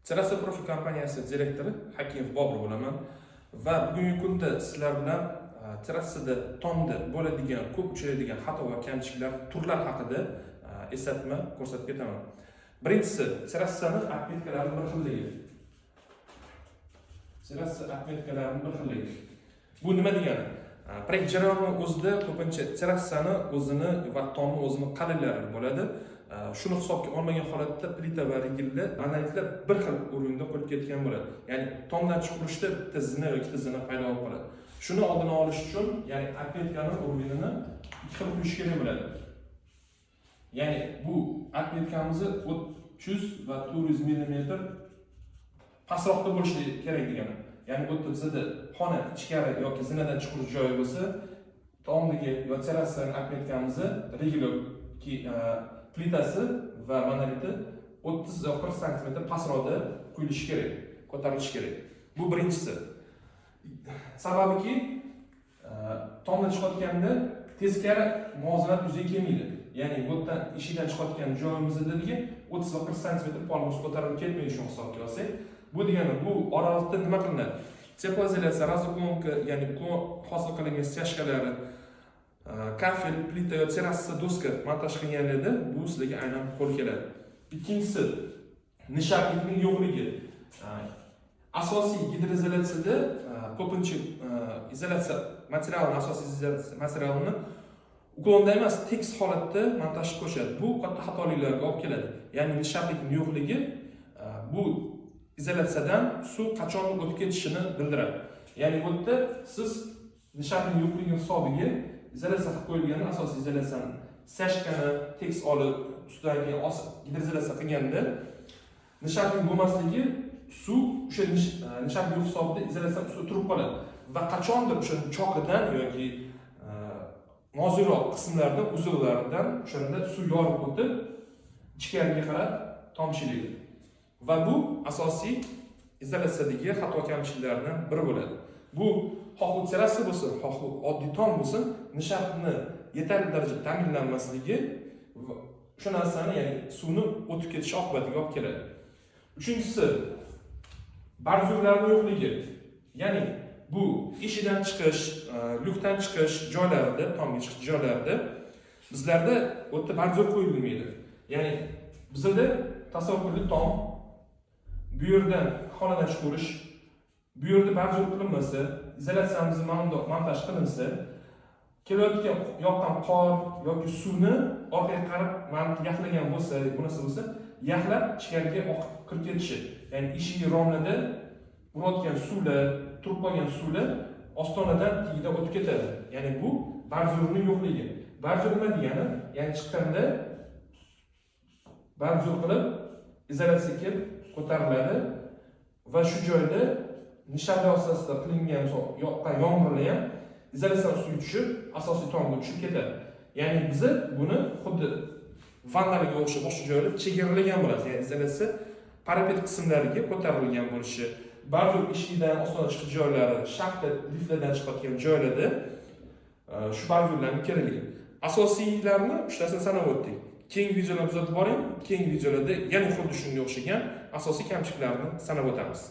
Terasa Profi kompaniyasi direktori Hakimov Bobur bo'laman va bugungi kunda sizlar bilan terasada tomda bo'ladigan ko'p uchraydigan xato va kamchiliklar turlar haqida eslatma ko'rsatib ketaman. Birinchisi, terasani atmetkalarining bir xilligi. Terasa atmetkalarining bir xilligi. Bu nima degani? Proyekt jarayoni o'zida ko'pincha terasani o'zini va tomni o'zini qalinlari bo'ladi. Shuni hisobga olmagan holatda plita va rigillar, monolitlar bir xil o'rinda qo'yib ketgan bo'ladi. Ya'ni tomdan chiqarishda bitta zina yoki ikkita zina paydo bo'lib qoladi. Shuni oldini olish uchun, ya'ni atmetkaning o'rnini ikki xil qo'yish kerak bo'ladi. Ya'ni bu atmetkamizni 300 va 400 mm pastroqda bo'lishi kerak degani. Ya'ni bu bizda xona ichkari yoki zinadan chiqish joyi bo'lsa, tomdagi yo terasaning atmetkamizni rigil yoki plitasi va monoliti 30-40 cm pastroqda qo'yilishi kerak, ko'tarilishi kerak. Bu birinchisi. Sababiki tomdan chiqayotganda teskari muvozanat yuzaga kelmaydi. Ya'ni bu yerdan eshikdan chiqayotgan joyimizdagi 30 va 40 cm polimiz ko'tarilib ketmaydi shuni hisobga olsak. Bu degani bu oralikda nima qilinadi? Teplizolyatsiya, razoklamka, ya'ni hosil qilingan stяжкалari, kafel, plita yoki terasa doska montaj qilganlarda bu sizlarga aynan qo'l keladi. Ikkinchisi, nishaplikning yo'qligi. Asosiy gidroizolyatsiyada ko'pincha izolyatsiya materialini, asosiy izolyatsiya materialini uklonda emas, tekis holatda montaj qo'shadi. Bu katta xatoliklarga olib keladi. Ya'ni nishaplikning yo'qligi bu izolyatsiyadan suv qachon o'tib ketishini bildiradi. Ya'ni bu yerda siz nishapning yo'qligi hisobiga izolyatsiya qilib qo'yilgan asosiy izolyatsiyani stяжкani tekis olib ustidan gidroizolyatsiya qilganda nishapning bo'lmasligi suv o'sha nishapning hisobida izolyatsiya ustida turib qoladi va qachondir o'sha choqidan yoki nozikroq qismlardan, uzunlaridan o'shanda suv yorib o'tib ichkariga qarab tomchilaydi. Va bu asosiy izolyatsiyadagi xato kamchiliklardan biri bo'ladi. Bu xoh terasa bo'lsin, xoh oddiy tom bo'lsin, nishapni yetarli darajada ta'minlanmasligi shu narsani, ya'ni suvni o'tib ketishi oqibatiga olib keladi. Uchinchisi, barzurlarning yo'qligi. Ya'ni bu eshikdan chiqish, lyukdan chiqish joylarida, tomga chiqish joylarida bizlarda o'tda barzur qo'yilmaydi. Ya'ni bizda tasavvurli tom bu yerdan xonadan chiqish, bu yerda barzur qilinmasa, izolyatsiyamiz montaj qilinsa, kelayotgan yoqqan qor yoki suvni orqaga qarab yaxlagan bo'lsa, bu narsa bo'lsa, yaxlab ichkariga oqib kirib ketishi. Ya'ni eshik romlada urayotgan suvlar, turib qolgan suvlar ostonadan tagida o'tib ketadi. Ya'ni bu barzurning yo'qligi. Barzur nima degani? Ya'ni chiqqanda barzur qilib izolyatsiya kelib ko'tariladi va shu joyda nishapli asosida qilingan yoqqan yomg'irlar ham izolyatsiya ustiga tushib, asosiy tomga tushib ketadi. Ya'ni biz buni xuddi vannalarga o'xshab boshqa joylarda chegaralangan bo'ladi. Ya'ni izolyatsiya parapet qismlariga ko'tarilgan bo'lishi, barzur eshigidan ostonaga chiqish joylari, shaxta liftlardan chiqayotgan joylarda shu barzurlarning kerakligi. Asosiylarni uchtasini sanab o'tdik. Keyingi videolarni kuzatib boring. Keyingi videolarda yana xuddi shunga o'xshagan asosiy kamchiliklarni sanab o'tamiz.